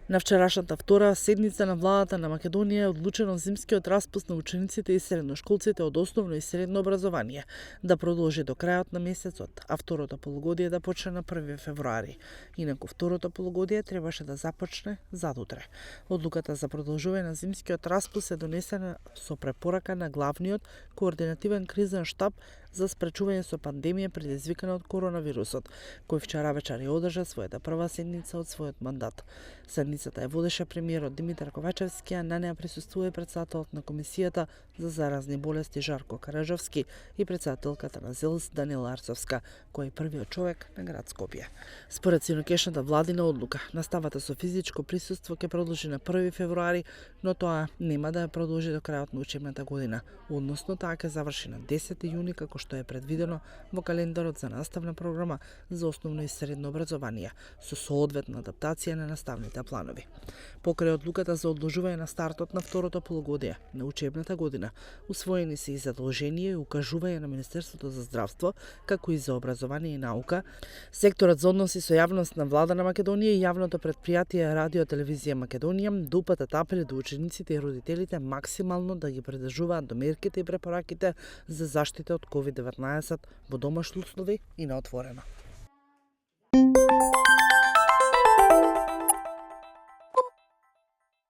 На вчерашната втора седница на владата на Македонија е одлучено зимскиот распуст на учениците и средношколците од основно и средно образование да продолжи до крајот на месецот, а второто полугодие да почне на 1 февруари. Инаку второто полугодие требаше да започне задутре. Одлуката за продолжување на зимскиот распуст е донесена со препорака на главниот координативен кризен штаб за спречување со пандемија предизвикана од коронавирусот, кој вчера вечер ја одржа својата прва седница од својот мандат. Седницата ја водеше премиерот Димитар Ковачевски, а на неа присуствува председателот на Комисијата за заразни болести Жарко Караджовски и председателката на ЗЕЛС Даниела Арцовска, кој е првиот човек на град Скопје. Според синокешната владина одлука, наставата со физичко присуство ќе продолжи на 1 февруари, но тоа нема да ја продолжи до крајот на учебната година, односно таа ќе заврши на 10 јуни како што е предвидено во календарот за наставна програма за основно и средно образование, со соодветна адаптација на наставните планови. Покрај одлуката за одложување на стартот на второто полугодие на учебната година, усвоени се и задолжение и укажување на Министерството за здравство, како и за образование и наука, секторот за односи со јавност на влада на Македонија и јавното предпријатие Радио Телевизија Македонија да упатат апели до учениците и родителите максимално да ги придржуваат до мерките и препораките за заштита од COVID-19 во домашни услови и на отворено.